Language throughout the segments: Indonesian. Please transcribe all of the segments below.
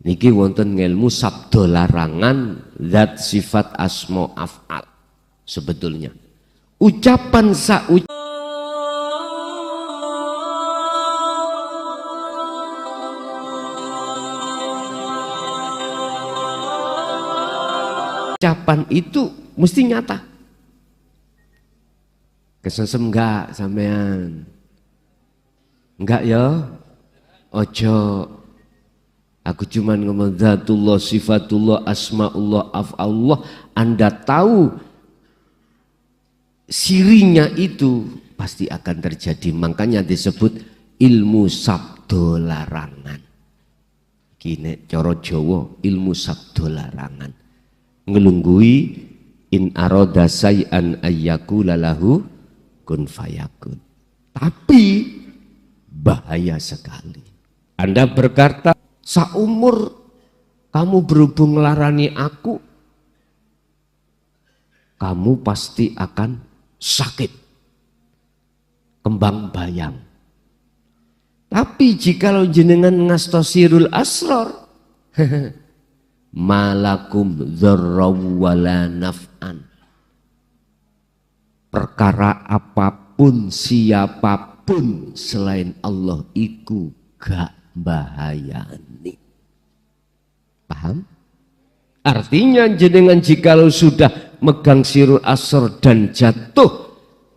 Niki wonten ngelmu sabda larangan zat sifat asma af'al. Sebetulnya ucapan ucapan itu mesti nyata. Kesesem enggak sampean? Enggak ya? Ojo. Aku cuman ngomong zatullah, sifatullah, asmaullah, af'allah. Anda tahu sirinya itu pasti akan terjadi. Makanya disebut ilmu sabdo larangan. Kini cara Jawa ilmu sabdo larangan. Ngelunggui in aroda say'an ayyakula lahu kun fayakun. Tapi bahaya sekali. Anda berkata, saumur kamu berhubung melarani aku, kamu pasti akan sakit, kembang bayang. Tapi jikalau jenengan ngastosirul asror, malakum dzarraw wala naf'an. Perkara apapun siapapun selain Allah iku gak bahayani. Paham? Artinya jenengan jikalau sudah megang sirul asr dan jatuh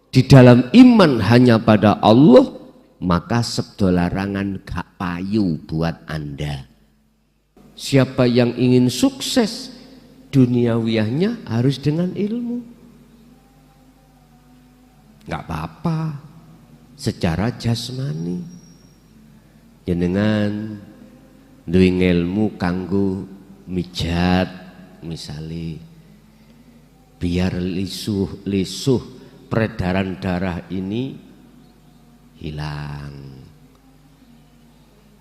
di dalam iman hanya pada Allah, maka sabda larangan gak payu buat Anda. Siapa yang ingin sukses duniawiyahnya harus dengan ilmu. Gak apa-apa secara jasmani. Jenengan duwe ilmu kanggo mijat misale biar lisuh peredaran darah ini hilang,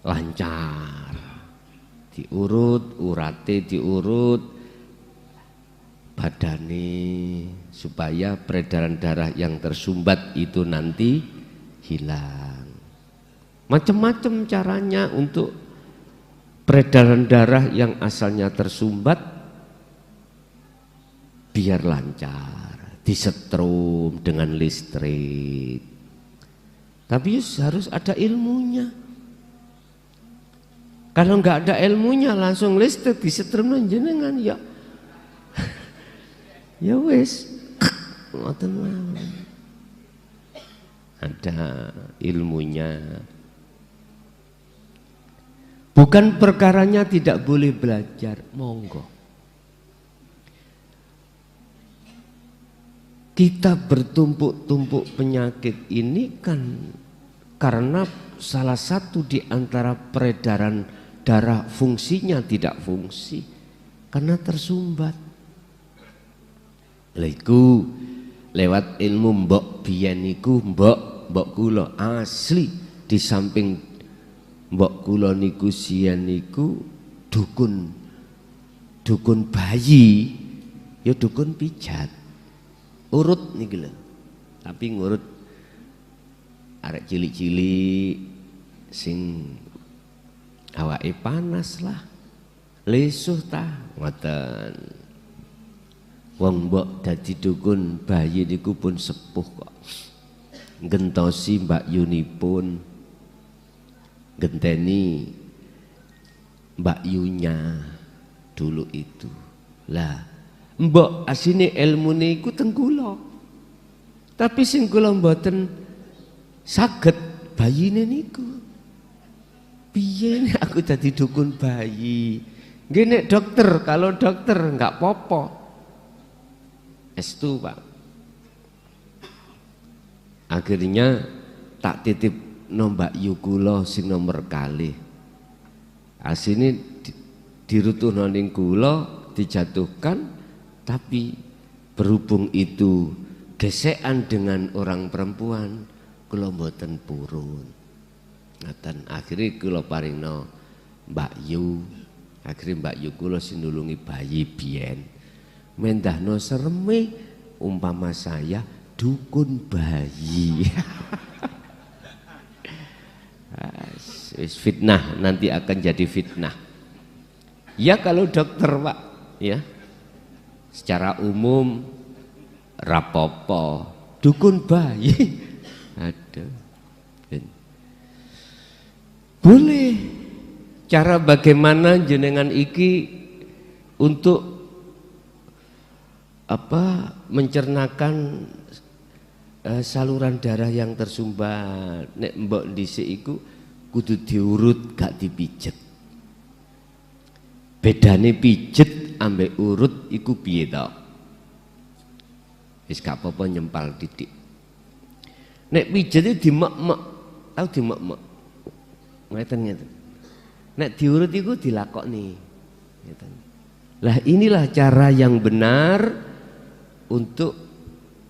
lancar, diurut urate, diurut badane supaya peredaran darah yang tersumbat itu nanti hilang. Macam-macam caranya untuk peredaran darah yang asalnya tersumbat biar lancar, disetrum dengan listrik. Tapi harus ada ilmunya. Kalau nggak ada ilmunya langsung listrik disetrum jenengan ya. Ya wis. Ada ilmunya. Bukan perkaranya tidak boleh belajar, monggo. Kita bertumpuk-tumpuk penyakit ini kan karena salah satu di antara peredaran darah fungsinya tidak fungsi karena tersumbat. Laiku lewat ilmu mbok biyen niku mbok kula asli di samping mbok kula niku siyen niku dukun bayi ya dukun pijat urut niki lho tapi ngurut arek cilik-cilik sing awake panas lah lesuh tah ngoten. Wong mbok dadi dukun bayi niku pun sepuh kok gentosi Mbak Yunipun genteni Mbak Yunya dulu itu lah mbok asine ilmune iku teng kula tapi sing kula mboten saged bayine niku piye nek aku dadi dukun bayi nggih nek dokter kalau dokter enggak popo estu Pak akhirnya tak titip Mbak Yu kula sing nomor kalih. Asine dirutuhno ning kula dijatuhkan tapi berhubung itu gesekan dengan orang perempuan kula mboten purun. Ngaten akhire kula paringno Mbak Yu. Akhire Mbak Yu kula sing nulungi bayi biyen. Mendahno sereme umpama saya dukun bayi. Fitnah nanti akan jadi fitnah. Ya kalau dokter Pak, ya secara umum rapopo, dukun bayi, ada. Boleh. Cara bagaimana jenengan iki untuk mencernakan saluran darah yang tersumbat. Nek mbok dhisik iku kudu diurut gak dipijet. Bedane pijet ambek urut iku piye to? Wis gak apa-apa nyempal titik. Nek pijet dimek-mek, tau dimek-mek. Ngeten. Nek diurut iku dilakokne. Ngeten. Lah inilah cara yang benar untuk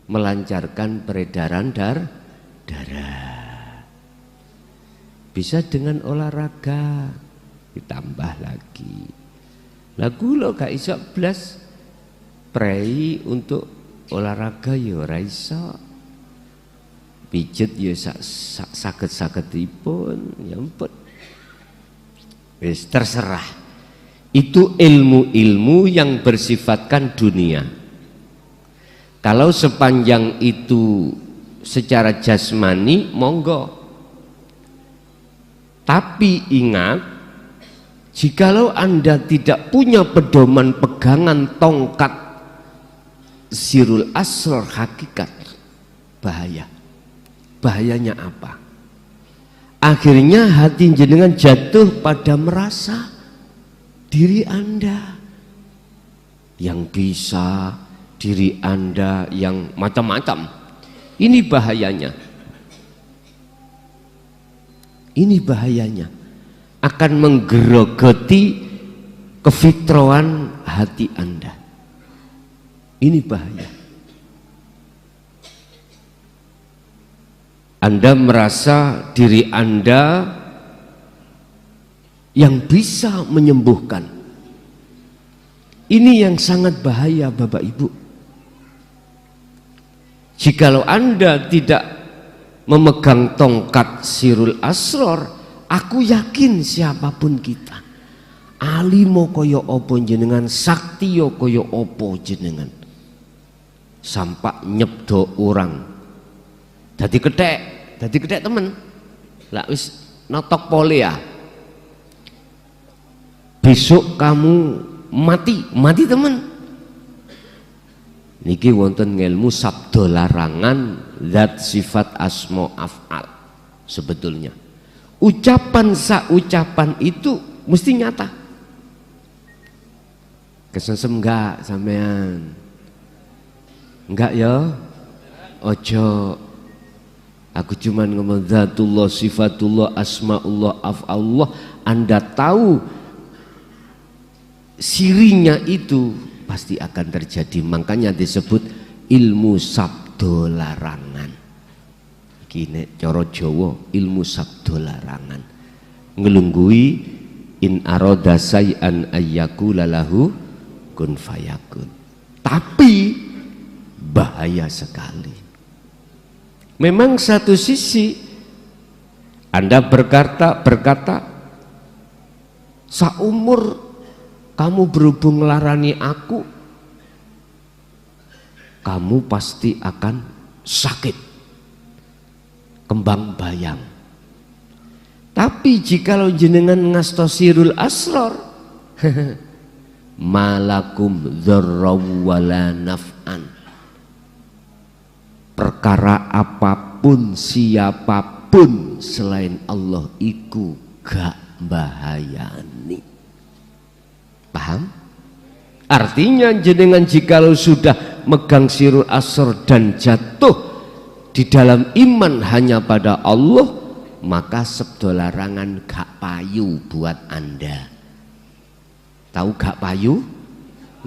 melancarkan peredaran darah. Bisa dengan olahraga ditambah lagi. Lagu lo gak iso blas prei untuk olahraga ya ora iso. Pijet ya saged-sagedipun ya ampun. Wis terserah. Itu ilmu-ilmu yang bersifatkan dunia. Kalau sepanjang itu secara jasmani monggo. Tapi ingat, jikalau Anda tidak punya pedoman pegangan tongkat sirul asrar hakikat, bahaya. Bahayanya apa? Akhirnya hati jenengan jatuh pada merasa diri Anda yang bisa, diri Anda yang macam-macam. Ini bahayanya. Ini bahayanya. Akan menggerogoti kefitrahan hati Anda. Ini bahaya. Anda merasa diri Anda yang bisa menyembuhkan. Ini yang sangat bahaya Bapak Ibu. Jikalau Anda tidak memegang tongkat sirul asror, aku yakin siapapun kita, alimo koyo opo jenengan, sakti yo koyo opo jenengan, sampak nyebdo orang dadi kethek temen lah wis notok pole ya, besok kamu mati temen. Niki wonten ngelmu sabda larangan zat sifat asma af'al. Sebetulnya ucapan saucapan itu mesti nyata. Kesensem enggak sampean? Enggak ya? Ojo. Aku cuman ngomong zatullah, sifatullah, asmaullah, af'allah. Anda tahu sirinya itu pasti akan terjadi. Makanya disebut ilmu sabdo larangan. Iki cara Jawa ilmu sabdo larangan. Ngelunggui in aroda say'an ayyakula lahu kun fayakun. Tapi bahaya sekali. Memang satu sisi Anda berkata saumur kamu berhubung melarani aku, kamu pasti akan sakit, kembang bayang. Tapi jikalau jenengan ngastosirul asror, malakum dzarraw wala naf'an, perkara apapun siapapun selain Allah iku gak bahayani. Paham? Artinya jenengan jikalau sudah megang sirul asr dan jatuh di dalam iman hanya pada Allah, maka sabda larangan gak payu buat Anda. Tahu gak payu?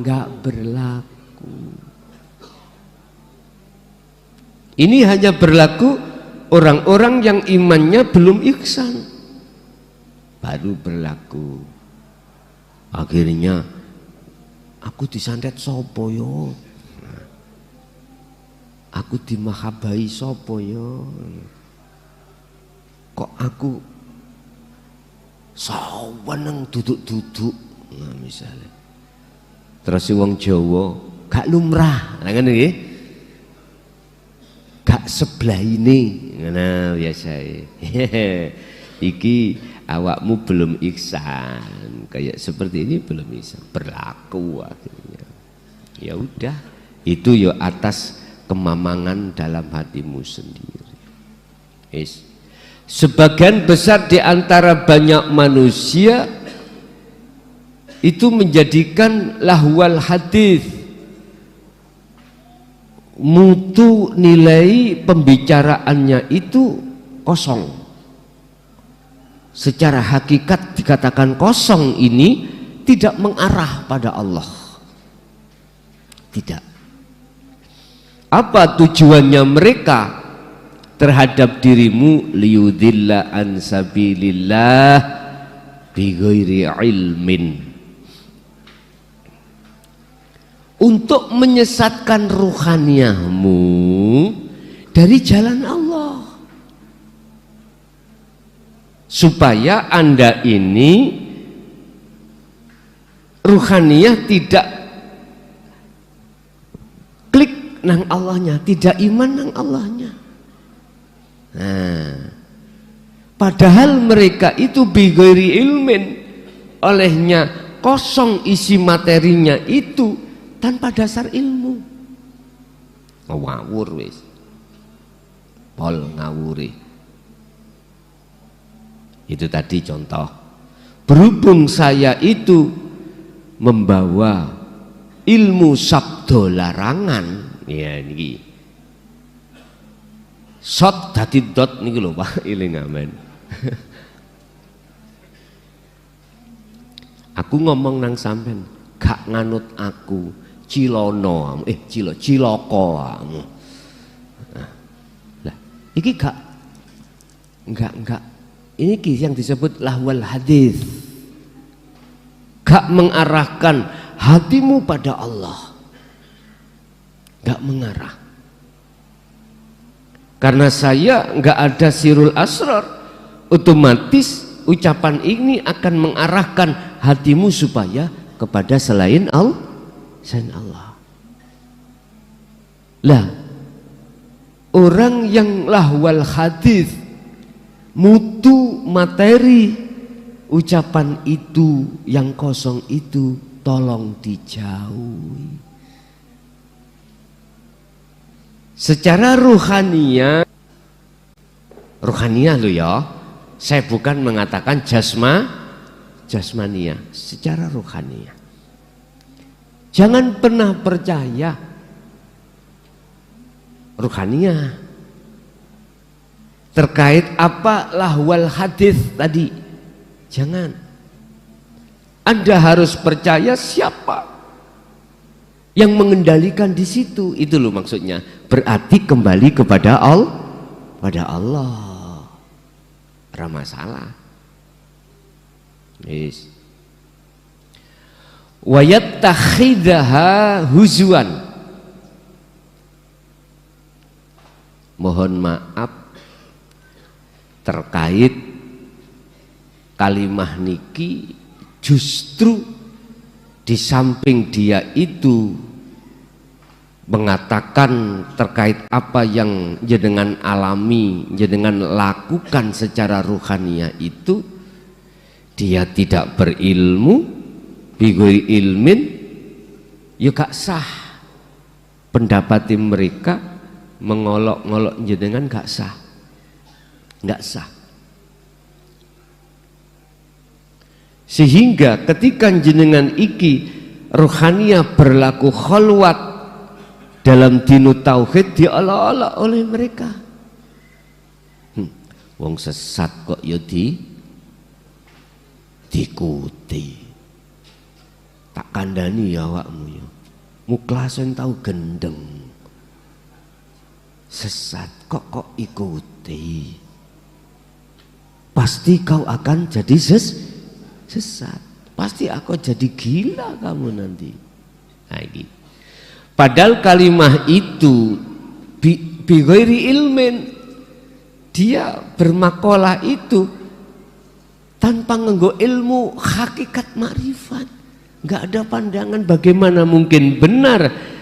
Gak berlaku. Ini hanya berlaku orang-orang yang imannya belum ihsan, baru berlaku. Akhirnya aku disantet sopo yo, aku dimahabai sopo yo, kok aku saweneng duduk-duduk. misalnya. Terus wong Jawa gak lumrah, lah ngene nggih. Gak sebelah ini, ngono biasa. Iki awakmu belum ihsan, kayak seperti ini belum ihsan, berlaku akhirnya. Ya udah, itu ya atas kemamangan dalam hatimu sendiri. Yes. Sebagian besar di antara banyak manusia itu menjadikan lahwal hadis, mutu nilai pembicaraannya itu kosong. Secara hakikat dikatakan kosong ini tidak mengarah pada Allah. Tidak. Apa tujuannya mereka terhadap dirimu? Liyudilla an sabilillah bighairi ilmin, untuk menyesatkan ruhaniyahmu dari jalan Allah, supaya Anda ini ruhaniyah tidak klik nang Allahnya, tidak iman nang Allahnya. Nah, padahal mereka itu bighairi ilmin, olehnya kosong isi materinya itu tanpa dasar ilmu. Ngawur wis. Pol ngawuri. Itu tadi contoh. Berhubung saya itu membawa ilmu sabda larangan, ya niki. Shot dadi dot niki lho Pak, eling amen. Aku ngomong nang sampean, gak nganut aku, cilono, ciloko. Lah, iki enggak. Ini yang disebut lahwal hadis. Gak mengarahkan hatimu pada Allah. Gak mengarah. Karena saya enggak ada sirul asrar, otomatis ucapan ini akan mengarahkan hatimu supaya kepada selain Allah. Lah, orang yang lahwal hadis, mutu materi ucapan itu yang kosong itu tolong dijauhi. Secara ruhaniyah lo ya, saya bukan mengatakan jasmania, secara ruhaniyah. Jangan pernah percaya ruhaniyah terkait apa lahwal hadis tadi. Jangan. Anda harus percaya siapa yang mengendalikan di situ. Itu loh maksudnya. Berarti kembali kepada Allah. Ada masalah. Yes. Wa yattakhidaha huzuan. Mohon maaf terkait kalimah niki, justru di samping dia itu mengatakan terkait apa yang jenengan alami, jenengan lakukan secara ruhaniyah itu, dia tidak berilmu, bighairi ilmin, ya gak sah. Pendapat mereka mengolok-ngolok jenengan gak sah, gak sah. Sehingga ketika jenengan iki ruhaniyah berlaku khalwat dalam dinu tauhid, diolok-olok oleh mereka. Wong sesat kok ya diikuti. Tak kandani ya awakmu ya. Muklasen tahu gendeng. Sesat kok ikuti. Pasti kau akan jadi sesat. Pasti aku jadi gila kamu nanti. Lagi. Padahal kalimah itu bighairi ilmin, dia bermakalah itu tanpa nganggo ilmu hakikat makrifat, nggak ada pandangan. Bagaimana mungkin benar?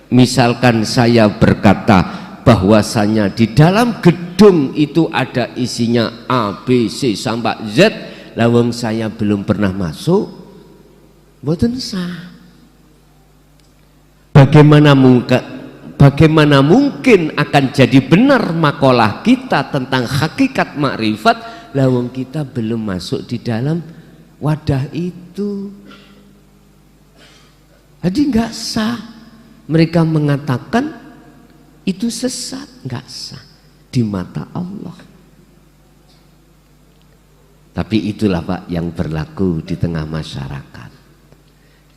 Misalkan saya berkata bahwasanya di dalam gedung itu ada isinya A, B, C sampai Z, lawang saya belum pernah masuk, mboten sah. Bagaimana mungkin akan jadi benar makalah kita tentang hakikat makrifat lawang kita belum masuk di dalam wadah itu. Jadi nggak sah. Mereka mengatakan itu sesat, nggak sah di mata Allah. Tapi itulah Pak yang berlaku di tengah masyarakat.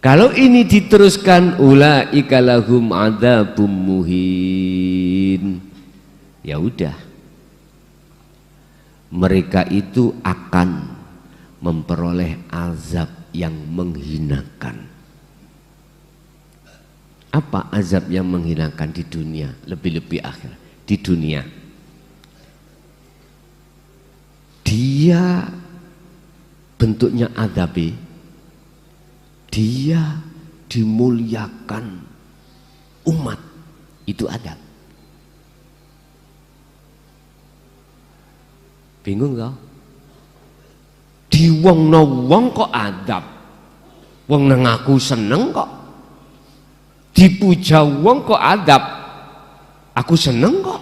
Kalau ini diteruskan, ulaika lahum adzabum muhin, ya udah, mereka itu akan memperoleh azab yang menghinakan. Apa azab yang menghinakan di dunia, lebih-lebih akhir? Di dunia dia bentuknya adabi, dia dimuliakan umat, itu adab. Bingung kau? Di wong no wong kok adab, wong nang aku seneng kok. Dipuja wong kok adab, aku seneng kok.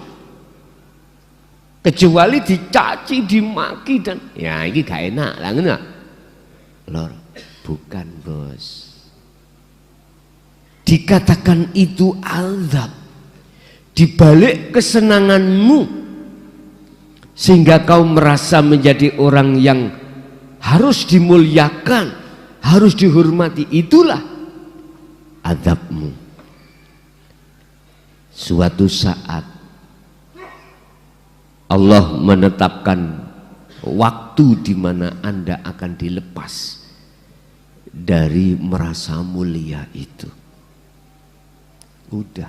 Kecuali dicaci, dimaki dan ya ini gak enak lah, enggak? Lor, bukan bos. Dikatakan itu azab dibalik kesenanganmu sehingga kau merasa menjadi orang yang harus dimuliakan, harus dihormati, itulah azabmu. Suatu saat Allah menetapkan waktu di mana Anda akan dilepas dari merasa mulia itu. Udah.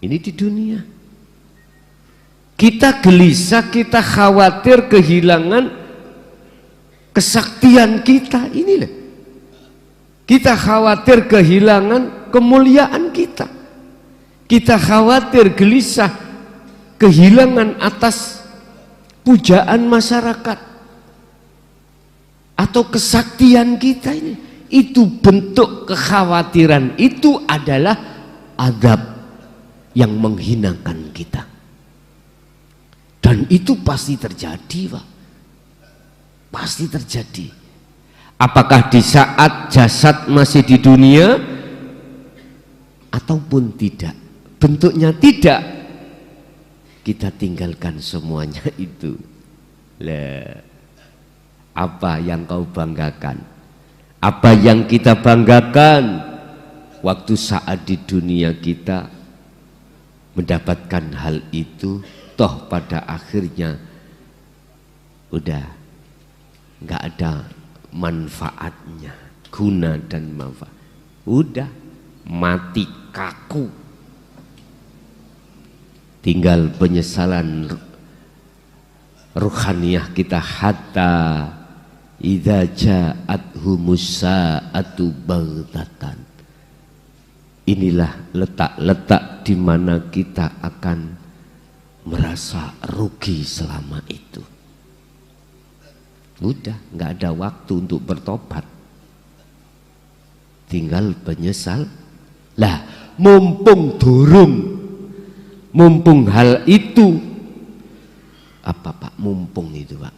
Ini di dunia. Kita gelisah, kita khawatir kehilangan kesaktian kita. Inilah. Kita khawatir kehilangan kemuliaan kita. Kita khawatir gelisah kehilangan atas pujaan masyarakat atau kesaktian kita ini. Itu bentuk kekhawatiran, itu adalah azab yang menghinakan kita. Dan itu pasti terjadi, Pak. Pasti terjadi. Apakah di saat jasad masih di dunia ataupun tidak? Bentuknya tidak, kita tinggalkan semuanya itu. Lah, apa yang kau banggakan? Apa yang kita banggakan waktu saat di dunia kita mendapatkan hal itu, toh pada akhirnya udah nggak ada manfaatnya, guna dan manfaat, udah mati kaku. Tinggal penyesalan ruhaniyah kita hatta idza ja'athumus sa'atu baghtatan. Inilah letak-letak di mana kita akan merasa rugi selama itu. Udah nggak ada waktu untuk bertobat. Tinggal penyesal. Lah, mumpung hal itu, apa Pak mumpung itu Pak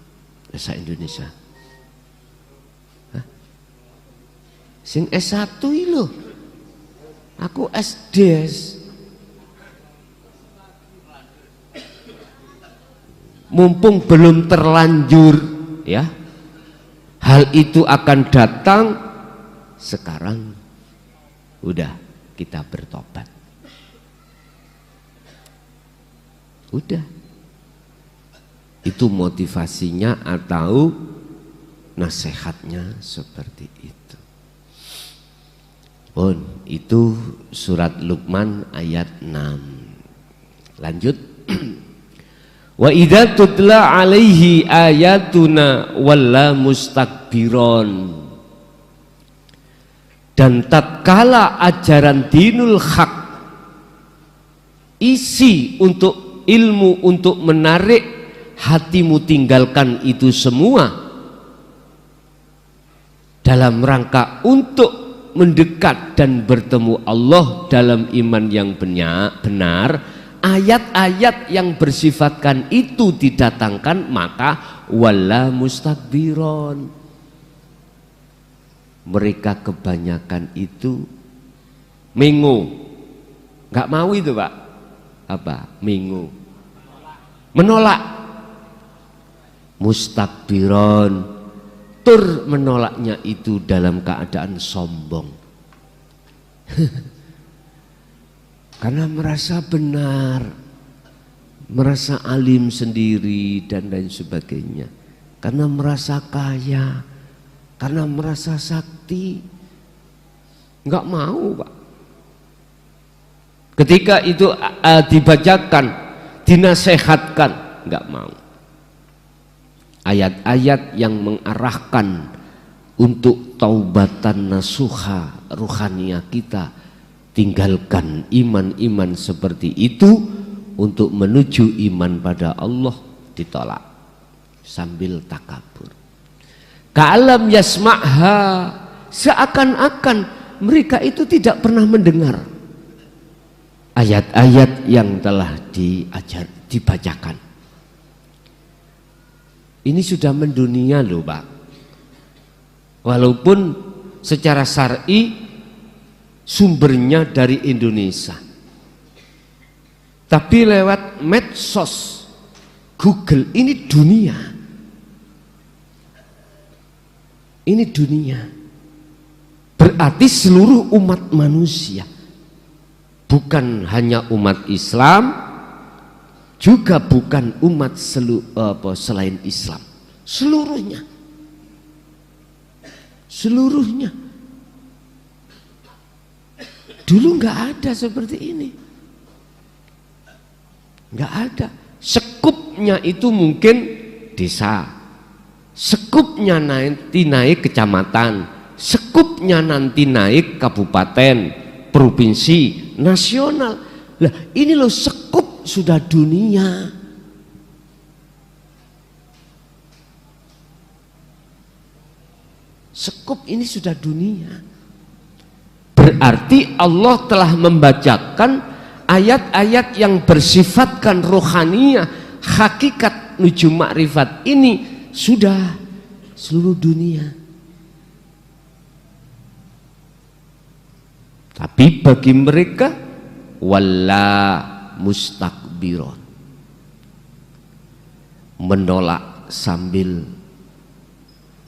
bahasa Indonesia? Hah? Sing S1 itu, aku SD. Mumpung belum terlanjur, ya, hal itu akan datang. Sekarang udah kita bertobat. Udah. Itu motivasinya atau nasihatnya seperti itu. Itu surat Luqman ayat 6. Lanjut. Wa idza tutla alaihi ayatuna walla mustakbiron. Dan tatkala ajaran dinul haq, isi untuk ilmu untuk menarik hatimu, tinggalkan itu semua dalam rangka untuk mendekat dan bertemu Allah dalam iman yang benar. Ayat-ayat yang bersifatkan itu didatangkan, maka wala mustakbiron. Mereka kebanyakan itu mengo, nggak mau itu Pak. Apa? Mengo, menolak. Mustakbiron, tur menolaknya itu dalam keadaan sombong. Karena merasa benar, merasa alim sendiri dan lain sebagainya. Karena merasa kaya, karena merasa sakti, nggak mau Pak. Ketika itu dibacakan, dinasehatkan, nggak mau. Ayat-ayat yang mengarahkan untuk taubatan nasuha ruhaniyah kita, tinggalkan iman-iman seperti itu untuk menuju iman pada Allah, ditolak sambil takabur. Ka'alam yasma'ha, seakan-akan mereka itu tidak pernah mendengar ayat-ayat yang telah dibacakan. Ini sudah mendunia loh Pak. Walaupun secara syar'i sumbernya dari Indonesia, tapi lewat medsos, Google, ini dunia. Ini dunia. Berarti seluruh umat manusia, bukan hanya umat Islam, juga bukan umat selain Islam, seluruhnya. Seluruhnya. Dulu nggak ada seperti ini, nggak ada. Sekupnya itu mungkin desa, sekupnya nanti naik kecamatan, sekupnya nanti naik kabupaten, provinsi, nasional. Lah ini loh, sekup sudah dunia. Sekup ini sudah dunia. Berarti Allah telah membacakan ayat-ayat yang bersifatkan rohaniyah, hakikat nuju makrifat ini sudah seluruh dunia. Tapi bagi mereka wala mustakbiron, menolak sambil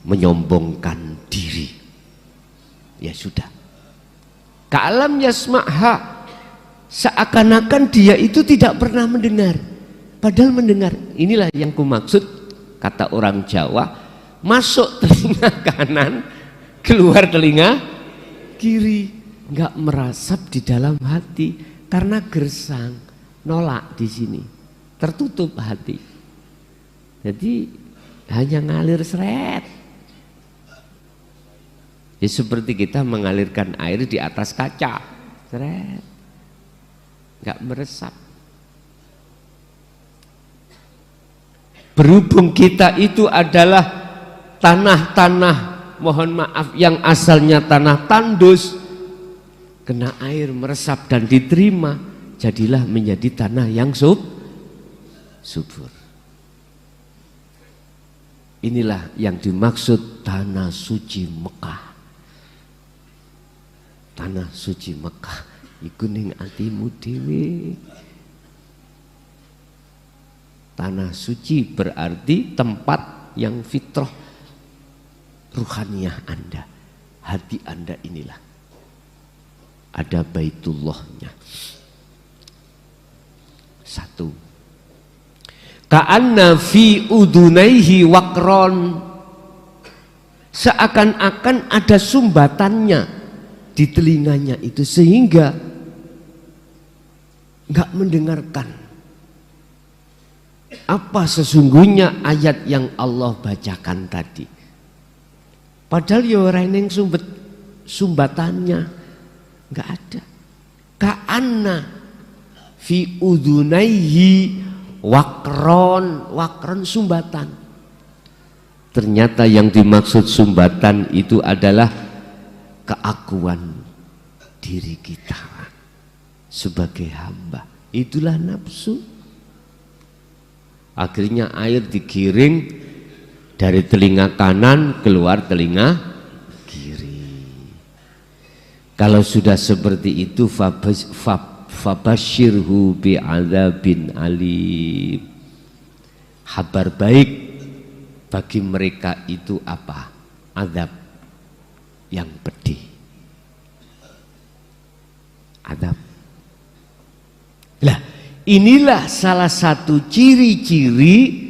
menyombongkan diri. Ya sudah. Ka'alam yasma'ha, seakan-akan dia itu tidak pernah mendengar, padahal mendengar. Inilah yang kumaksud, kata orang Jawa, masuk telinga kanan, keluar telinga kiri, nggak merasap di dalam hati karena gersang, nolak di sini, tertutup hati. Jadi hanya ngalir seret. Ya, seperti kita mengalirkan air di atas kaca, seret, nggak meresap. Berhubung kita itu adalah tanah-tanah, mohon maaf, yang asalnya tanah tandus, kena air meresap dan diterima, jadilah menjadi tanah yang subur. Inilah yang dimaksud tanah suci Mekah. Tanah suci Mekah iku ning atimu dhewe. Tanah suci berarti tempat yang fitrah ruhaniyah Anda, hati Anda inilah ada Baitullahnya. Satu, ka'anna fi udunaihi waqron, seakan-akan ada sumbatannya di telinganya itu sehingga nggak mendengarkan apa sesungguhnya ayat yang Allah bacakan tadi. Padahal ya ora ning sumbet, sumbatannya, nggak ada. Ka'anna fi udhunaihi wakron sumbatan. Ternyata yang dimaksud sumbatan itu adalah keakuan diri kita sebagai hamba. Itulah nafsu. Akhirnya air digiring dari telinga kanan keluar telinga kiri. Kalau sudah seperti itu, fabashirhu bi'adzabin alim. Kabar baik bagi mereka itu apa? Azab yang pedih. Azab. Lah, inilah salah satu ciri-ciri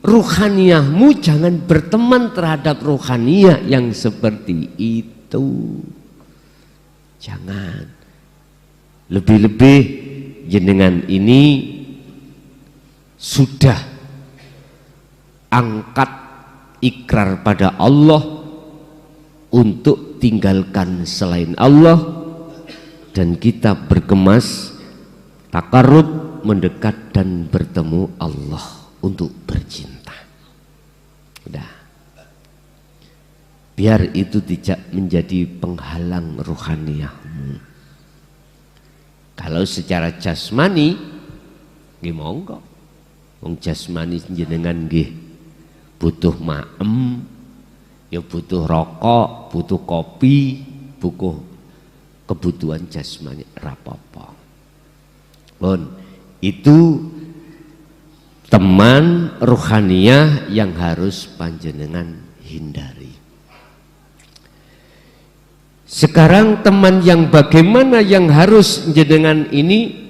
ruhaniyahmu. Jangan berteman terhadap ruhaniyah yang seperti itu. Jangan. Lebih-lebih jenengan ini sudah angkat ikrar pada Allah untuk tinggalkan selain Allah, dan kita berkemas takarrub, mendekat dan bertemu Allah untuk bercinta. Udah. Biar itu tidak menjadi penghalang ruhaniyahmu. Kalau secara jasmani, nggih monggo. Wong jasmani jenengan nggih butuh maem, ya butuh rokok, butuh kopi, butuh kebutuhan jasmani rapopo. Pun itu teman ruhaniyah yang harus panjenengan hindari. Sekarang teman yang bagaimana yang harus jenengan ini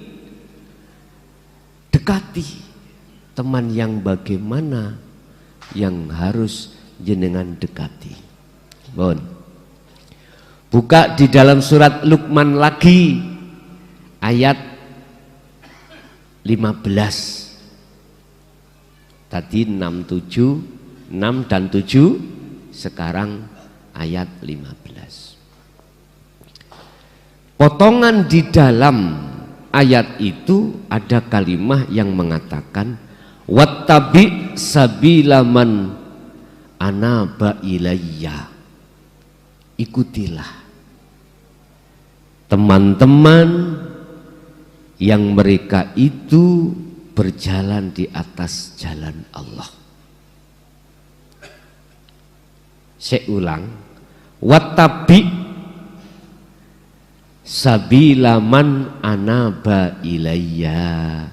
dekati? Teman yang bagaimana yang harus jenengan dekati? Bon. Buka di dalam surat Luqman lagi ayat 15. Tadi 6 dan 7, sekarang ayat 15. Potongan di dalam ayat itu ada kalimat yang mengatakan wattabi sabilaman anaba ilayya. Ikutilah teman-teman yang mereka itu berjalan di atas jalan Allah. Saya ulang, wattabi sabilaman anaba ilayya.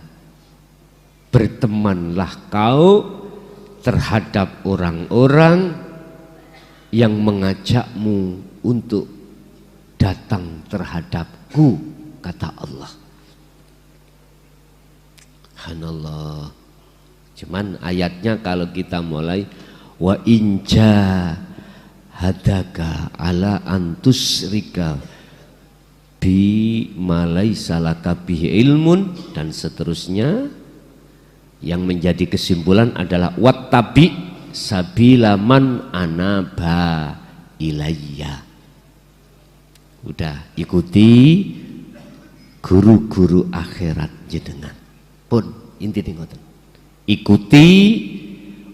Bertemanlah kau terhadap orang-orang yang mengajakmu untuk datang terhadapku, kata Allah. Subhanallah. Cuman ayatnya kalau kita mulai wa inja hadaka ala antusrika bi malai salaka bihi ilmun dan seterusnya, yang menjadi kesimpulan adalah wattabi sabilaman anaba ilayya. Udah, ikuti guru-guru akhirat jenengan. Pun inti ngoten. Ikuti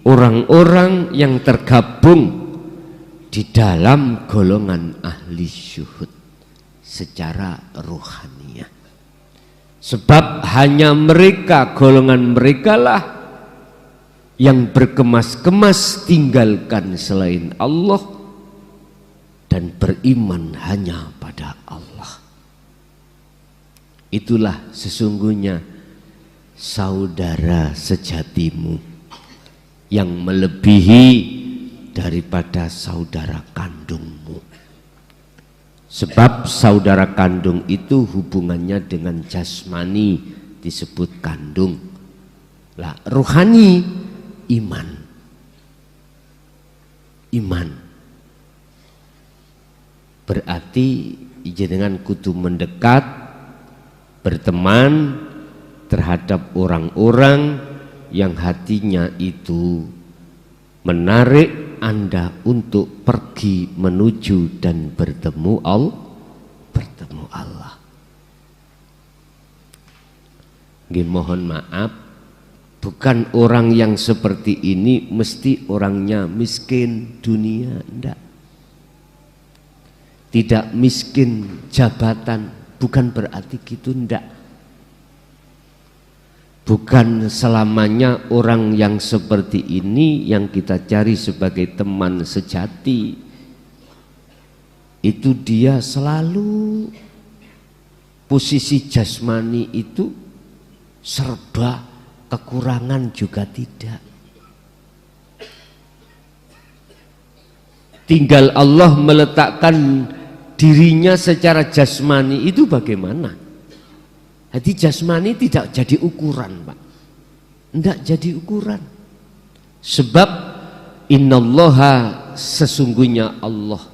orang-orang yang tergabung di dalam golongan ahli syuhud secara ruhaniyah. Sebab hanya mereka, golongan mereka lah yang berkemas-kemas tinggalkan selain Allah dan beriman hanya pada Allah. Itulah sesungguhnya saudara sejatimu yang melebihi daripada saudara kandungmu. Sebab saudara kandung itu hubungannya dengan jasmani disebut kandung. Lah ruhani iman. Iman berarti jenengan kudu mendekat, berteman terhadap orang-orang yang hatinya itu menarik Anda untuk pergi menuju dan bertemu Allah. Mohon maaf, bukan orang yang seperti ini mesti orangnya miskin dunia, enggak. Tidak miskin jabatan, bukan berarti gitu, enggak. Bukan selamanya orang yang seperti ini yang kita cari sebagai teman sejati. Itu dia selalu posisi jasmani itu serba kekurangan juga tidak. Tinggal Allah meletakkan dirinya secara jasmani itu bagaimana? Jadi jasmani tidak jadi ukuran, Pak. Tidak jadi ukuran. Sebab innallaha, sesungguhnya Allah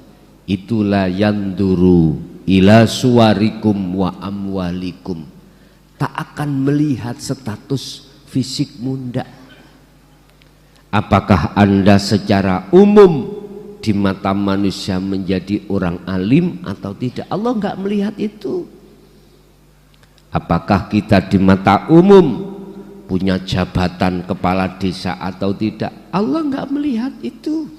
itulah yanduru ila suwarikum wa amwalikum. Tak akan melihat status fisikmu, ndak. Apakah Anda secara umum di mata manusia menjadi orang alim atau tidak? Allah enggak melihat itu. Apakah kita di mata umum punya jabatan kepala desa atau tidak? Allah enggak melihat itu.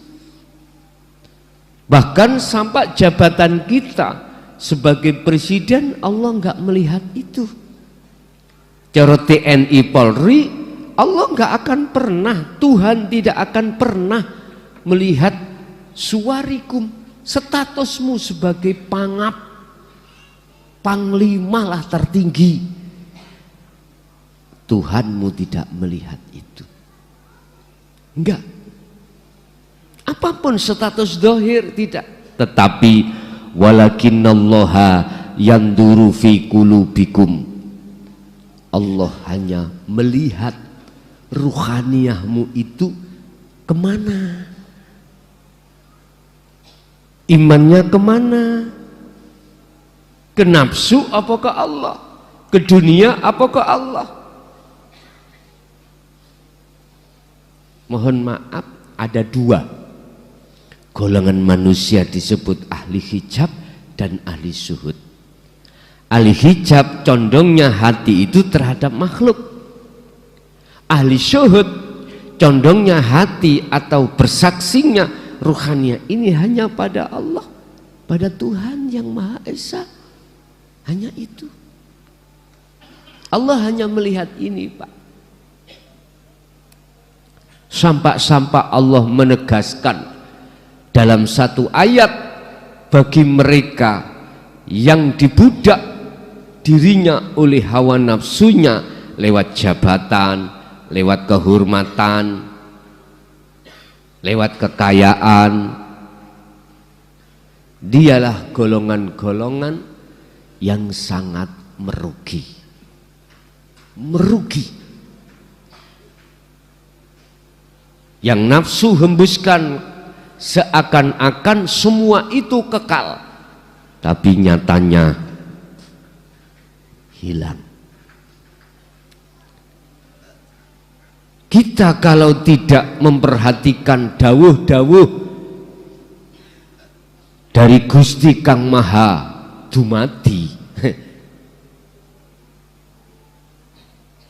Bahkan sampai jabatan kita sebagai presiden Allah enggak melihat itu. Cara TNI Polri, Allah enggak akan pernah, Tuhan tidak akan pernah melihat suwarikum, statusmu sebagai pangap, panglima lah tertinggi. Tuhanmu tidak melihat itu. Enggak. Apapun status dohir tidak. Tetapi walakinallaha yanduru fi qulubikum. Allah hanya melihat ruhaniyahmu itu kemana, imannya kemana, ke nafsu apa ke Allah, ke dunia apa ke Allah. Mohon maaf, ada dua golongan manusia disebut ahli hijab dan ahli syuhud. Ahli hijab condongnya hati itu terhadap makhluk. Ahli syuhud condongnya hati atau bersaksinya ruhaniah ini hanya pada Allah, pada Tuhan yang Maha Esa. Hanya itu. Allah hanya melihat ini, Pak. Sampai-sampai Allah menegaskan dalam satu ayat, bagi mereka yang dibudak dirinya oleh hawa nafsunya lewat jabatan, lewat kehormatan, lewat kekayaan, dialah golongan-golongan yang sangat merugi. Merugi. Yang nafsu hembuskan seakan-akan semua itu kekal, tapi nyatanya hilang. Kita kalau tidak memperhatikan dawuh-dawuh dari Gusti Kang Maha Dumadi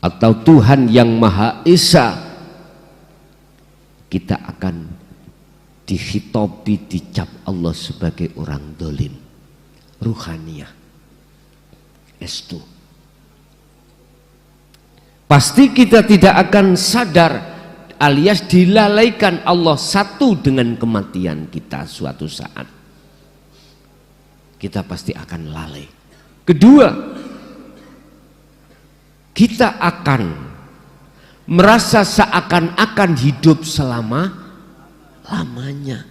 atau Tuhan yang Maha Esa, kita akan dihitopi, dicap Allah sebagai orang dolim. Ruhaniyah estu. Pasti kita tidak akan sadar alias dilalaikan Allah satu dengan kematian kita suatu saat. Kita pasti akan lalai. Kedua, kita akan merasa seakan-akan hidup selama-lamanya.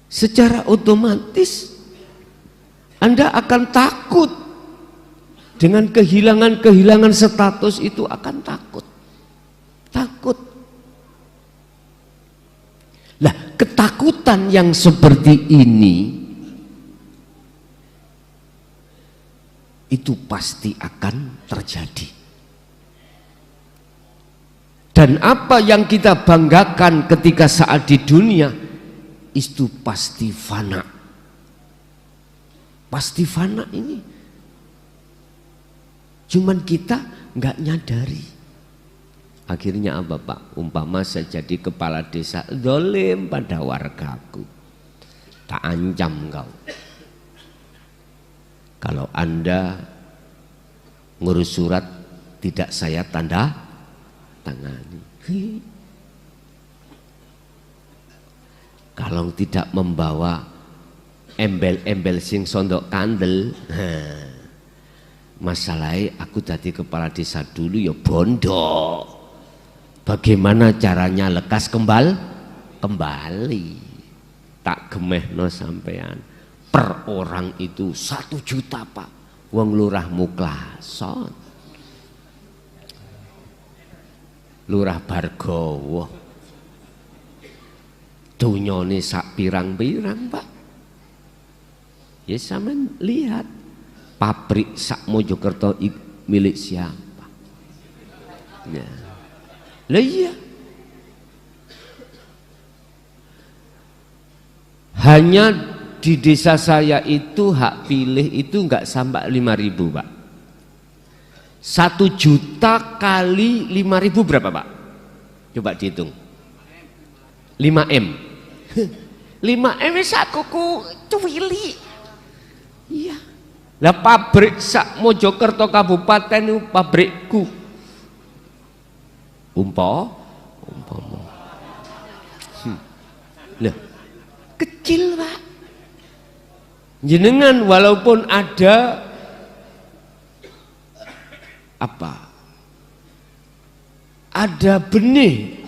Secara otomatis Anda akan takut dengan kehilangan status itu, akan takut. Lah, ketakutan yang seperti ini itu pasti akan terjadi. Dan apa yang kita banggakan ketika saat di dunia itu pasti fana. Pasti fana ini. Cuman kita nggak nyadari. Akhirnya apa Pak? Umpama saya jadi kepala desa, zalim pada wargaku, tak ancam kau. Kalau Anda ngurus surat tidak saya tanda tangani. Kalau tidak membawa embel-embel sing sondok kandel, masalahnya aku jadi kepala desa dulu ya bondo. Bagaimana caranya lekas kembali? Tak gemehno sampean. Per orang itu 1 juta Pak. Wong lurah Muklason, lurah Bargowo, dunyane sak pirang-pirang Pak. Ya sampean lihat pabrik sak Mojokerto milik siapa? Ya. Lah iya. Hanya di desa saya itu hak pilih itu enggak sampai 5.000 Pak. 1 juta kali 5.000 berapa Pak? Coba dihitung. 5M. 5M sak kuku cuwili. Iya. Lah pabrik sak Mojokerto kabupaten itu pabrikku. Umpama. Lah kecil Pak. Jenengan walaupun ada apa? Ada benih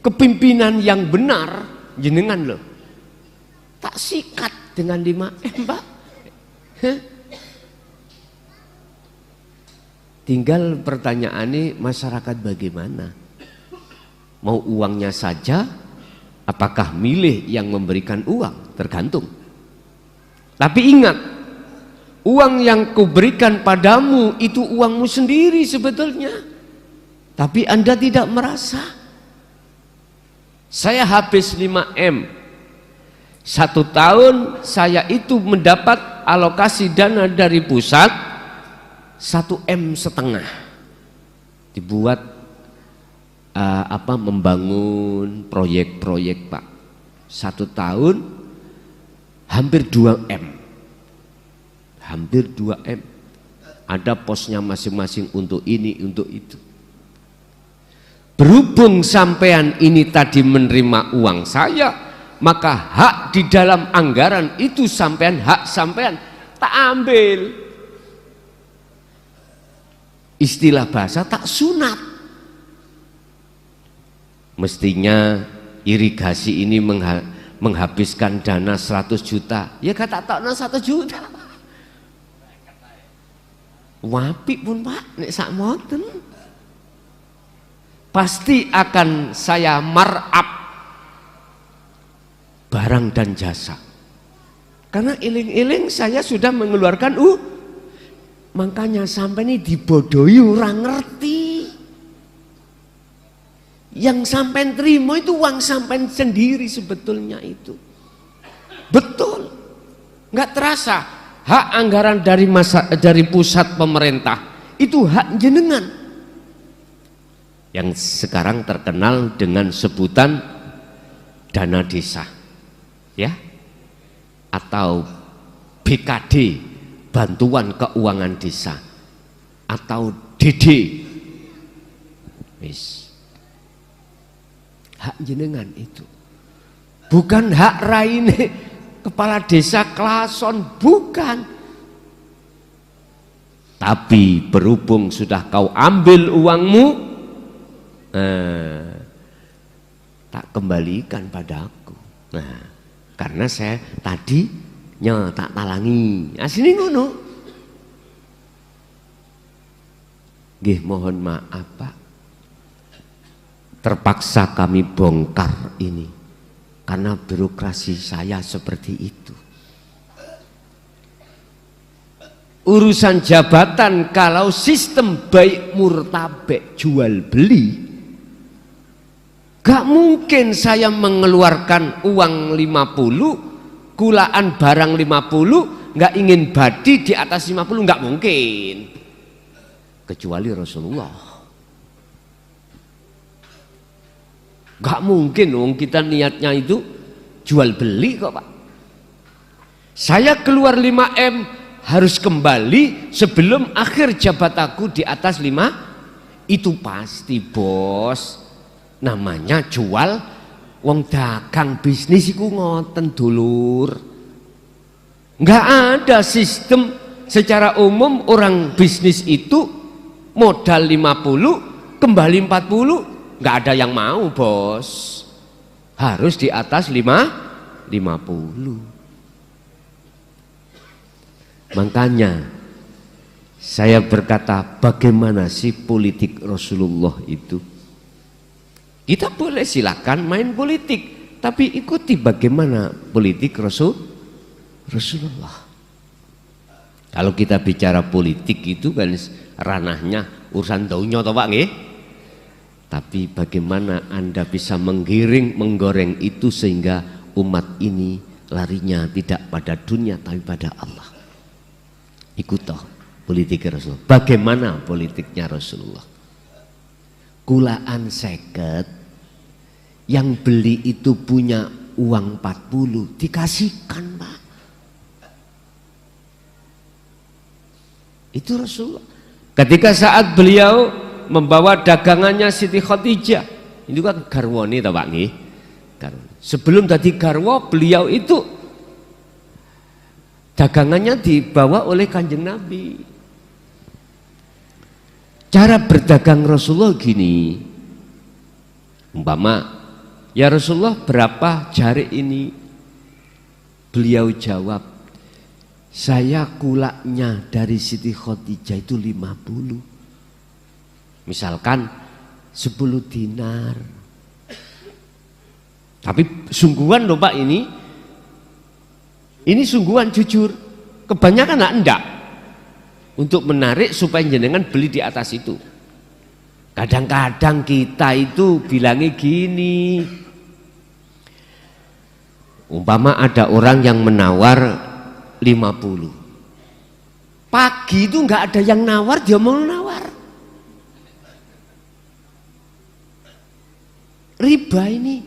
kepimpinan yang benar, jenengan loh. Tak sikat dengan 5M Pak. Tinggal pertanyaannya masyarakat bagaimana? Mau uangnya saja, apakah milih yang memberikan uang? Tergantung. Tapi ingat, uang yang kuberikan padamu itu uangmu sendiri sebetulnya. Tapi Anda tidak merasa. Saya habis 5M. 1 tahun saya itu mendapat alokasi dana dari pusat 1,5 M. Dibuat membangun proyek-proyek Pak. 1 tahun hampir 2M. Hampir 2M. Ada posnya masing-masing untuk ini, untuk itu. Berhubung sampean ini tadi menerima uang saya, maka hak di dalam anggaran itu sampean, hak sampean tak ambil. Istilah bahasa tak sunat. Mestinya irigasi ini menghabiskan dana 100 juta. Ya kata takna 1 juta. Wapi pun Pak, nek sak moten. Pasti akan saya markup barang dan jasa. Karena iling-iling saya sudah mengeluarkan makanya sampai ini dibodohi orang ngerti. Yang sampai terima itu uang sampai sendiri sebetulnya itu. Betul. Nggak terasa. Hak anggaran dari pusat pemerintah itu hak jenengan. Yang sekarang terkenal dengan sebutan dana desa. Ya. Atau BKD, bantuan keuangan desa. Atau DD. Wis. Hak jenengan itu bukan hak raine kepala desa Klason, bukan. Tapi berhubung sudah kau ambil uangmu, tak kembalikan padaku. Nah, karena saya tadinya tak talangi. Asli ngono. Nggih, mohon maaf Pak. Terpaksa kami bongkar ini karena birokrasi saya seperti itu. Urusan jabatan kalau sistem baik murtabek jual beli Gak mungkin saya mengeluarkan uang 50, kulaan barang 50, gak ingin badi di atas 50, gak mungkin. Kecuali Rasulullah. Gak mungkin wong kita niatnya itu jual beli kok Pak. Saya keluar 5M harus kembali sebelum akhir jabatanku di atas 5. Itu pasti bos. Namanya jual, wong dagang bisnis iku ngoten dulur. Nggak ada sistem secara umum orang bisnis itu modal 50 kembali 40, nggak ada yang mau bos. Harus di atas 50. Makanya saya berkata, bagaimana sih politik Rasulullah itu? Kita boleh silakan main politik, tapi ikuti bagaimana politik Rasulullah. Kalau kita bicara politik itu kan ranahnya urusan dunia toh Pak nggih? Tapi bagaimana Anda bisa menggoreng itu sehingga umat ini larinya tidak pada dunia tapi pada Allah. Ikut toh politik Rasulullah. Bagaimana politiknya Rasulullah? Kulaan seket, yang beli itu punya uang 40, dikasihkan Pak. Itu Rasulullah. Ketika saat beliau membawa dagangannya Siti Khadijah, itu kan garwani toh Pak nggih. Sebelum tadi garwa, beliau itu dagangannya dibawa oleh Kanjeng Nabi. Cara berdagang Rasulullah gini, umpama, ya Rasulullah berapa jari ini? Beliau jawab, saya kulaknya dari Siti Khadijah itu 50. Misalkan 10 dinar. Tapi sungguhan loh Pak ini sungguhan jujur. Kebanyakan enggak. Untuk menarik supaya jenengan beli di atas itu. Kadang-kadang kita itu bilangnya gini, umpama ada orang yang menawar 50, pagi itu nggak ada yang nawar, dia mau nawar. Riba ini.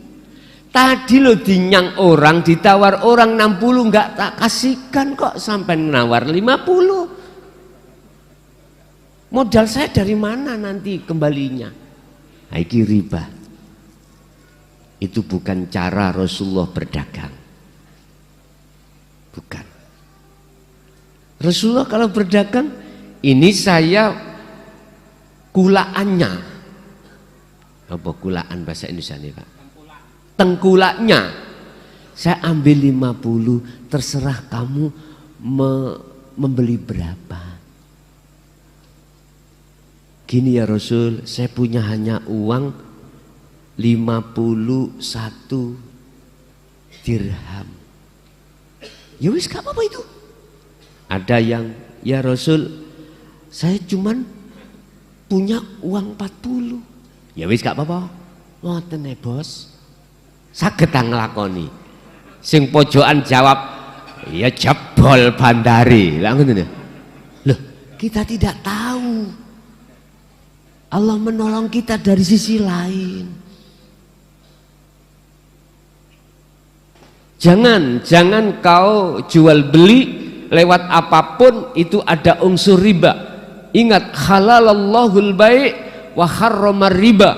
Tadi lo dinyang orang, ditawar orang 60, nggak tak kasihkan kok sampai nawar 50. Modal saya dari mana nanti kembalinya? Iki riba. Itu bukan cara Rasulullah berdagang. Bukan. Rasulullah kalau berdagang, ini saya kulaannya. Apa kulaan bahasa Indonesia nih Pak? Tengkulaknya. Saya ambil 50, terserah kamu membeli berapa. Gini ya Rasul, saya punya hanya uang 51 dirham. Ya wis gak apa-apa itu. Ada yang, ya Rasul, saya cuman punya uang 40. Ya wis gak apa-apa. Ngoten bos. Saged nglakoni. Sing pojokan jawab, ya jebol bandari. Lah ngoten ya. Loh, kita tidak tahu. Allah menolong kita dari sisi lain. Jangan kau jual beli lewat apapun itu ada unsur riba. Ingat, halalallahul bai' wa harramar riba.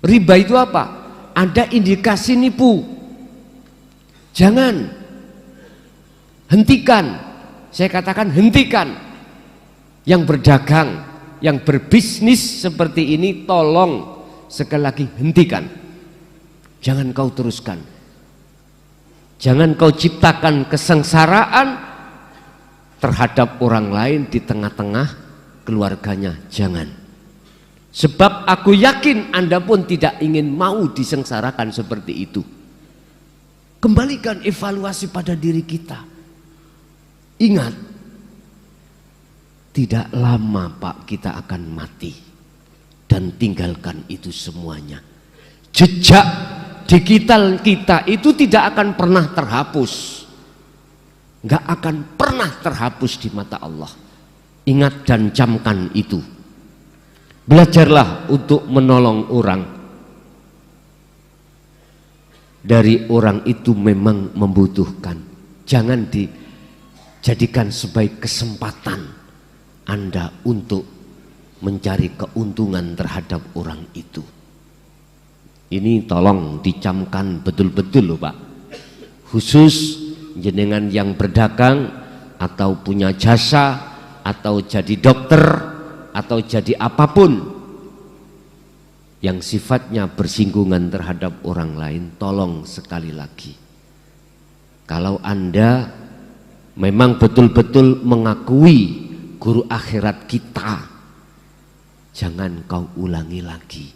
Riba itu apa? Ada indikasi nipu. Jangan. Hentikan. Saya katakan hentikan. Yang berdagang, yang berbisnis seperti ini, tolong sekali lagi hentikan. Jangan kau teruskan. Jangan kau ciptakan kesengsaraan terhadap orang lain di tengah-tengah keluarganya. Jangan. Sebab aku yakin Anda pun tidak ingin mau disengsarakan seperti itu. Kembalikan evaluasi pada diri kita. Ingat, tidak lama Pak kita akan mati dan tinggalkan itu semuanya. Jejak digital kita itu tidak akan pernah terhapus, nggak akan pernah terhapus di mata Allah. Ingat dan camkan itu. Belajarlah untuk menolong orang. Dari orang itu memang membutuhkan. Jangan dijadikan sebagai kesempatan Anda untuk mencari keuntungan terhadap orang itu. Ini tolong dicamkan betul-betul loh Pak. Khusus jenengan yang berdagang atau punya jasa atau jadi dokter atau jadi apapun yang sifatnya bersinggungan terhadap orang lain, tolong sekali lagi, kalau Anda memang betul-betul mengakui guru akhirat kita, jangan kau ulangi lagi.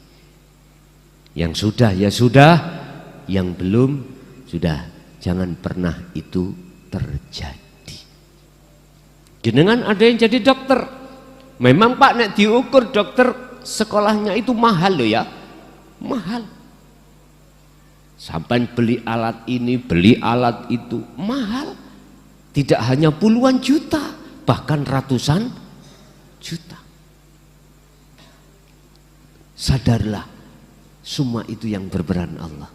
Yang sudah ya sudah, yang belum sudah, jangan pernah itu terjadi. Jenengan ada yang jadi dokter, memang Pak nek diukur dokter sekolahnya itu mahal loh ya, mahal. Sampai beli alat ini, beli alat itu, mahal. Tidak hanya puluhan juta, bahkan ratusan juta. Sadarlah, semua itu yang berperan Allah.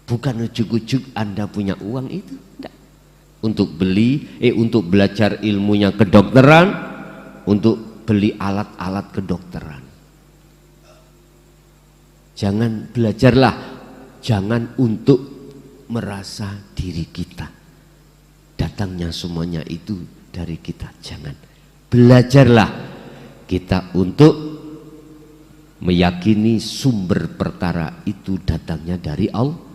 Bukan ujuk-ujuk Anda punya uang itu, enggak. Untuk untuk belajar ilmunya kedokteran, untuk beli alat-alat kedokteran. Jangan belajarlah, jangan untuk merasa diri kita. Datangnya semuanya itu dari kita, jangan. Belajarlah kita untuk meyakini sumber perkara itu datangnya dari Allah.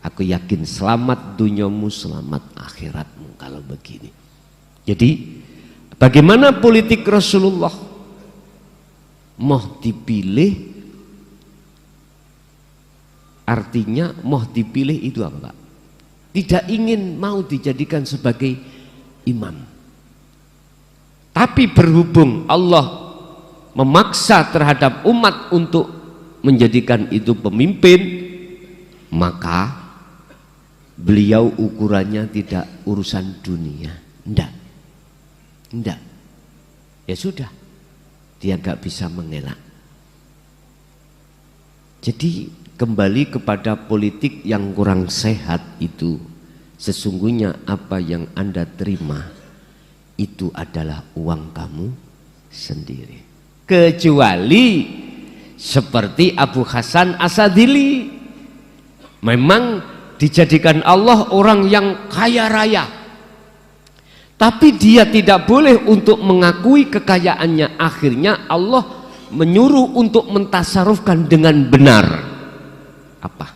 Aku yakin selamat dunyamu, selamat akhiratmu kalau begini. Jadi bagaimana politik Rasulullah? Mau dipilih, artinya mau dipilih itu apa Pak? Tidak ingin mau dijadikan sebagai imam. Tapi berhubung Allah memaksa terhadap umat untuk menjadikan itu pemimpin, maka beliau ukurannya tidak urusan dunia, enggak. Ya sudah, dia gak bisa mengelak. Jadi kembali kepada politik yang kurang sehat itu, sesungguhnya apa yang Anda terima itu adalah uang kamu sendiri. Kecuali seperti Abu Hasan Asadili, memang dijadikan Allah orang yang kaya raya, tapi dia tidak boleh untuk mengakui kekayaannya. Akhirnya Allah menyuruh untuk mentasarufkan dengan benar. Apa?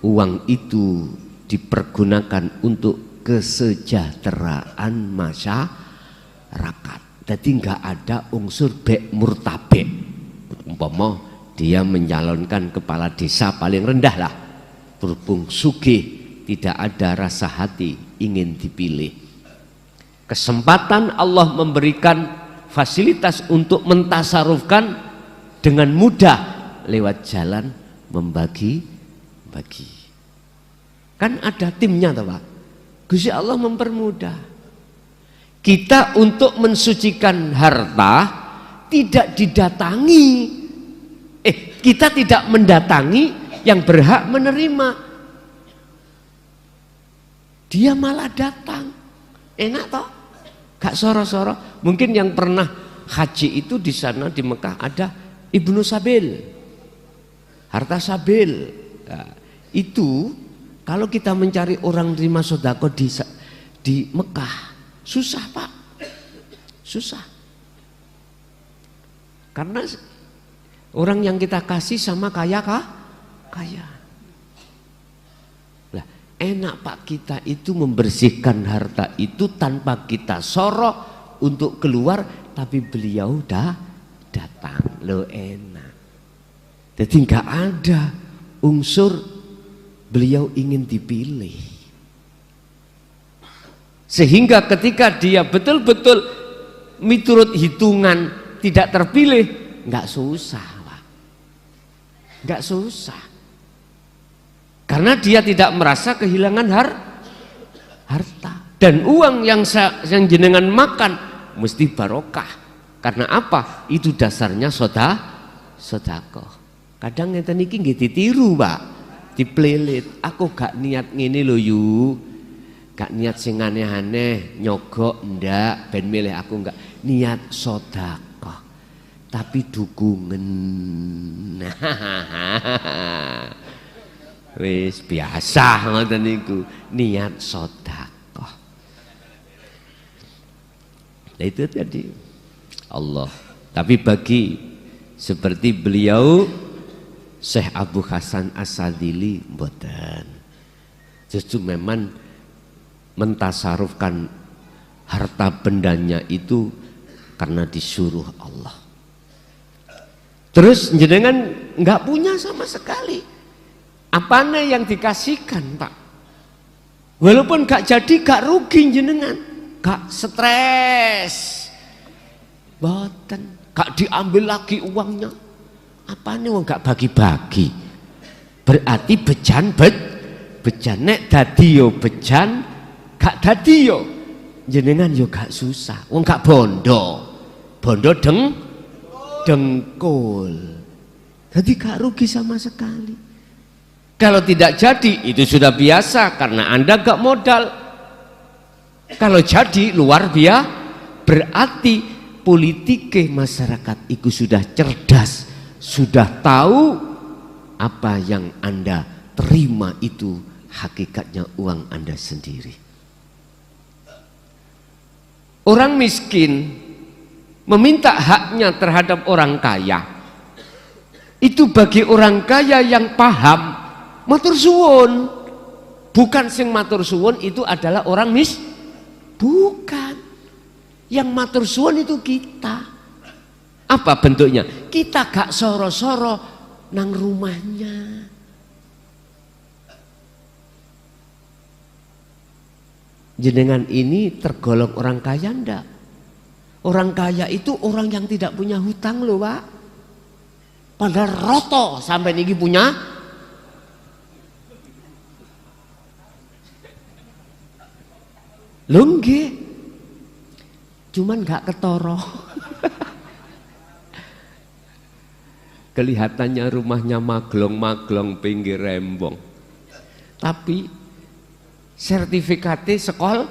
Uang itu dipergunakan untuk kesejahteraan masyarakat. Jadi nggak ada unsur bek murtabek. Umpama dia mencalonkan kepala desa paling rendah lah, berhubung sugih, tidak ada rasa hati ingin dipilih. Kesempatan Allah memberikan fasilitas untuk mentasarufkan dengan mudah lewat jalan membagi-bagi. Kan ada timnya toh Pak. Gusti Allah mempermudah. Kita untuk mensucikan harta tidak didatangi. Kita tidak mendatangi yang berhak menerima. Dia malah datang. Enak toh? Gak soro-soro. Mungkin yang pernah haji itu di sana di Mekah ada Ibnu Sabil, harta Sabil. Nah, itu kalau kita mencari orang terima sodako di Mekah susah Pak, susah. Karena orang yang kita kasih sama kaya kaya. Lah, enak Pak kita itu membersihkan harta itu tanpa kita sorok untuk keluar, tapi beliau dah datang, lo enak. Jadi nggak ada unsur beliau ingin dipilih. Sehingga ketika dia betul-betul miturut hitungan tidak terpilih, nggak susah Pak, nggak susah, karena dia tidak merasa kehilangan harta. Dan uang yang jenengan makan mesti barokah. Karena apa? Itu dasarnya sedekah. Kadang ngeten iki nggih ditiru Pak, diplelit. Aku gak niat ngene lho yu, gak niat sing aneh-aneh, nyogok ndak, ben milih aku enggak, niat sedekah. Tapi dukungan. Wis biasa ngoten niku, niat sedekah. Nah itu tadi Allah. Tapi bagi seperti beliau Syekh Abu Hasan As-Sadili mboten. Justru memang mentasarufkan harta bendanya itu karena disuruh Allah. Terus jenengan nggak punya sama sekali. Apanya yang dikasihkan Pak? Walaupun gak jadi gak rugi jenengan, gak stres, boten, gak diambil lagi uangnya. Apanya wong gak bagi-bagi? Berarti bejan nek dadi yo bejan, gak dadi yo jenengan yo gak susah. Wong gak bondo dengkul. Jadi gak rugi sama sekali. Kalau tidak jadi itu sudah biasa karena Anda gak modal. Kalau jadi luar biasa, berarti politike masyarakat itu sudah cerdas, sudah tahu apa yang Anda terima itu hakikatnya uang Anda sendiri. Orang miskin meminta haknya terhadap orang kaya, itu bagi orang kaya yang paham matur suwun. Bukan sing matur suwun itu adalah orang bukan. Yang matur suwun itu kita. Apa bentuknya? Kita gak soro-soro nang rumahnya. Jenengan ini tergolong orang kaya ndak? Orang kaya itu orang yang tidak punya hutang loh Pak. Padahal roto sampai niki punya. Lho nggih. Cuman gak ketoro. Kelihatannya rumahnya maglong-maglong pinggir rembong. Tapi sertifikatnya sekolah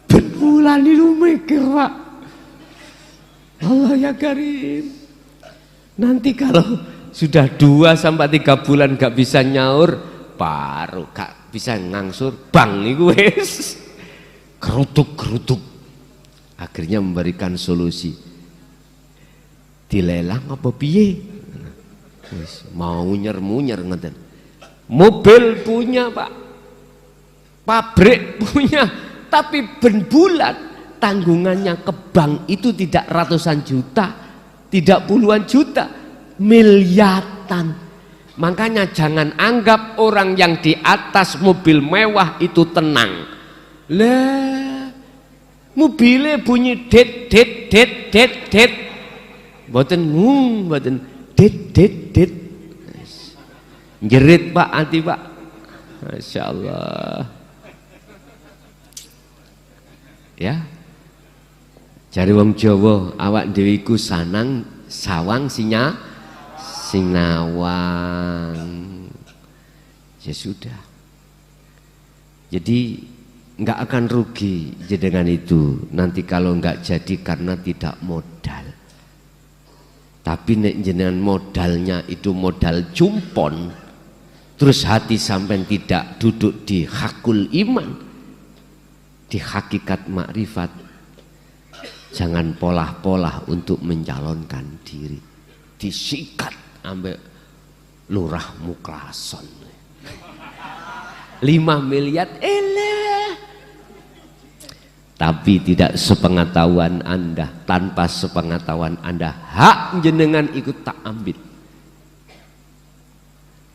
berbulan itu mikir Pak. Allah ya Karim. Nanti kalau sudah 2 sampai 3 bulan gak bisa nyaur, baru gak bisa ngangsur bang niku wis kerutuk-kerutuk. Akhirnya memberikan solusi, dilelang apa piye, mau munyer-munyer ngeten. Mobil punya Pak, pabrik punya, tapi ben bulan tanggungannya ke bank itu tidak ratusan juta, tidak puluhan juta, miliaran. Makanya jangan anggap orang yang di atas mobil mewah itu tenang. Lah, mobilnya bunyi det. Mboten mboten det. Jerit Pak anti Pak. Masya Allah. Ya. Jare wong Jawa, awak dhewe iku sanang sawang sinawang. Ya sudah. Jadi nggak akan rugi dengan itu nanti kalau nggak jadi karena tidak modal. Tapi nek jenengan modalnya itu modal jumpon, terus hati sampai tidak duduk di hakul iman, di hakikat makrifat, jangan polah-polah untuk mencalonkan diri, disikat ambek lurah Muklason 5 miliar tapi tidak sepengetahuan Anda, tanpa sepengetahuan Anda hak jenengan ikut tak ambil.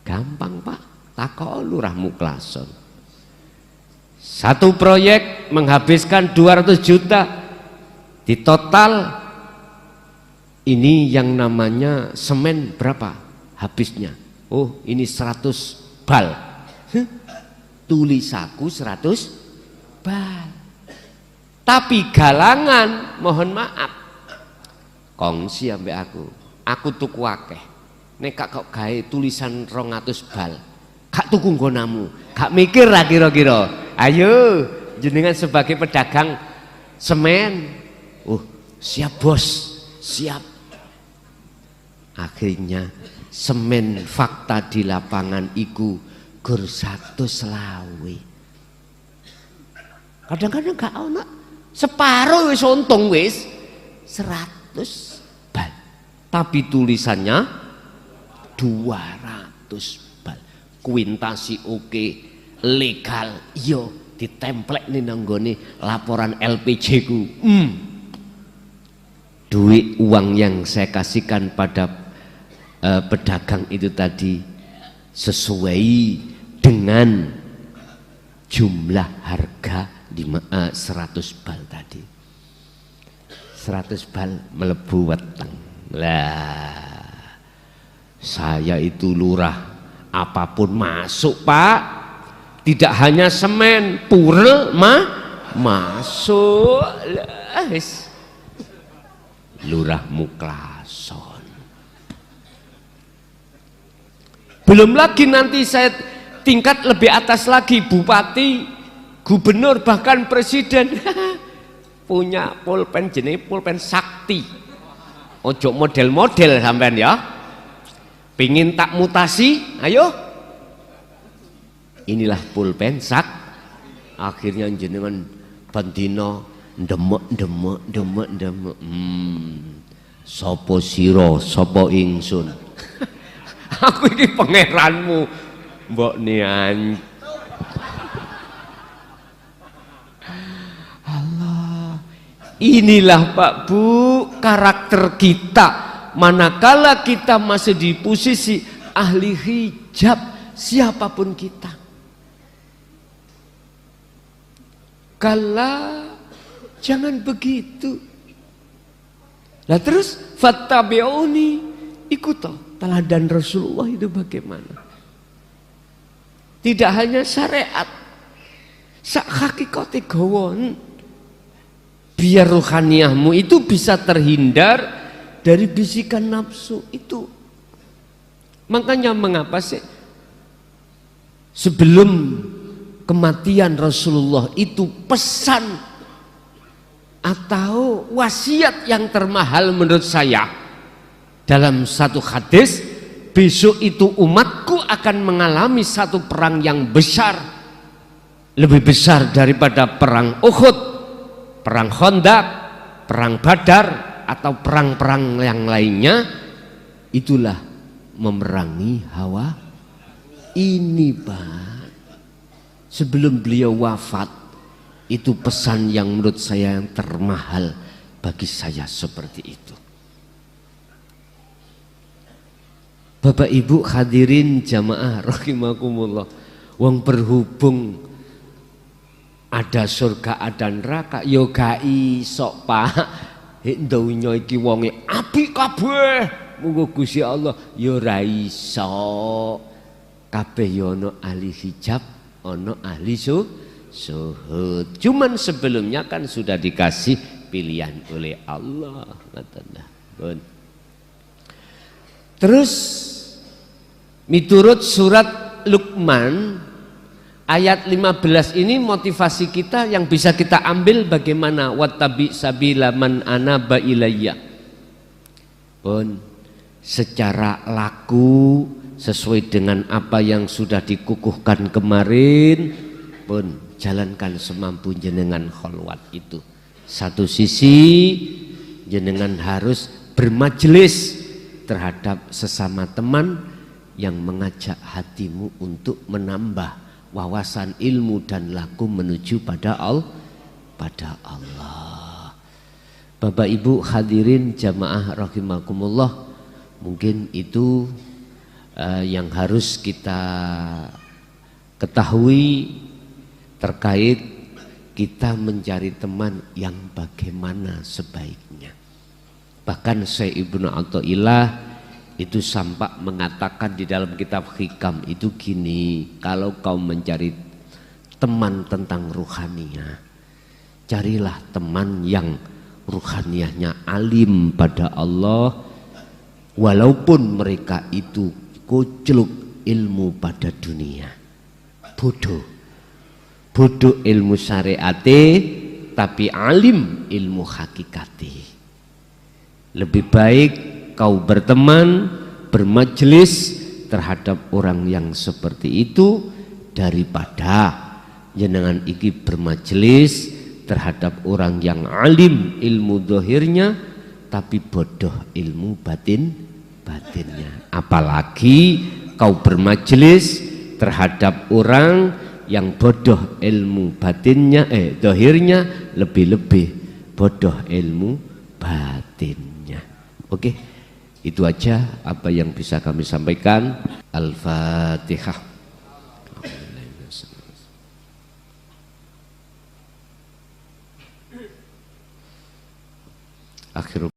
Gampang Pak, takok lurah Muklason Satu proyek menghabiskan 200 juta. Di total ini yang namanya semen berapa habisnya? Oh, ini 100 bal. Tulis aku 100 bal. Tapi galangan, mohon maaf, kongsi ambek aku tuku akeh. Nek kok gawe tulisan 200 bal, gak tuku nggonamu, gak mikir lah kira-kira. Ayo jenengan sebagai pedagang semen. Siap bos, siap. Akhirnya semen fakta di lapangan iku gur 100 selawe. Kadang-kadang gak ono, separuh wis untung wis 100 bal. Tapi tulisannya 200 bal. Kuintasi oke, legal, yo ditemplek nih nanggone laporan LPG ku. Duit uang yang saya kasihkan pada pedagang itu tadi sesuai dengan jumlah harga 100 bal tadi. 100 bal melebu weteng. Lah, saya itu lurah, apapun masuk Pak. Tidak hanya semen, purel masuk. Lah, lurah Muklason. Belum lagi nanti saya tingkat lebih atas lagi, bupati, gubernur, bahkan presiden punya pulpen jenis pulpen sakti. Ojo model-model sampean ya. Pingin tak mutasi, ayo. Inilah pulpen sak. Akhirnya jenengan bandino demek. Sopo siro, sopo ingsun. Aku ini pangeranmu, mbok nian. Allah, inilah Pak Bu karakter kita. Manakala kita masih di posisi ahli hijab, siapapun kita. Kala jangan begitu. Lah terus fattabi'uni, ikut teladan Rasulullah itu bagaimana? Tidak hanya syariat, sak hakikate gawon. Biar ruhaniyahmu itu bisa terhindar dari bisikan nafsu itu. Makanya mengapa sih sebelum kematian Rasulullah itu pesan atau wasiat yang termahal menurut saya dalam satu hadis, besok itu umatku akan mengalami satu perang yang besar, lebih besar daripada perang Uhud, perang Khandaq, perang Badar atau perang-perang yang lainnya. Itulah memerangi hawa ini Pak. Sebelum beliau wafat, itu pesan yang menurut saya yang termahal bagi saya seperti itu. Bapak Ibu hadirin jamaah rahimakumullah. Wong berhubung ada surga ada neraka, yo gak iso Pak. Donya iki wonge apik kabeh. Monggo Gusti Allah yo ra iso. Kabeh yo ana ahli hijab, ana ahli suhud. Cuman sebelumnya kan sudah dikasih pilihan oleh Allah. Terus miturut surat Luqman ayat 15 ini motivasi kita yang bisa kita ambil bagaimana wattabi sabila man anaba ilayya. Pun secara laku sesuai dengan apa yang sudah dikukuhkan kemarin, pun jalankan semampu jenengan kholwat itu. Satu sisi jenengan harus bermajelis terhadap sesama teman yang mengajak hatimu untuk menambah wawasan ilmu dan laku menuju pada Allah. Bapak Ibu hadirin jamaah rahimakumullah, mungkin itu yang harus kita ketahui terkait kita mencari teman yang bagaimana sebaiknya. Bahkan Syekh Ibnu Athaillah itu sampai mengatakan di dalam kitab Hikam itu gini, kalau kau mencari teman tentang ruhaniyah, carilah teman yang ruhaniyahnya alim pada Allah, walaupun mereka itu kucluk ilmu pada dunia, bodoh ilmu syariate tapi alim ilmu hakikati. Lebih baik kau berteman, bermajelis terhadap orang yang seperti itu daripada jenengan iki bermajelis terhadap orang yang alim ilmu zahirnya tapi bodoh ilmu batinnya. Apalagi kau bermajelis terhadap orang yang bodoh ilmu batinnya, zahirnya, lebih-lebih bodoh ilmu batinnya. Oke, itu aja apa yang bisa kami sampaikan. Al-Fatihah. Akhirul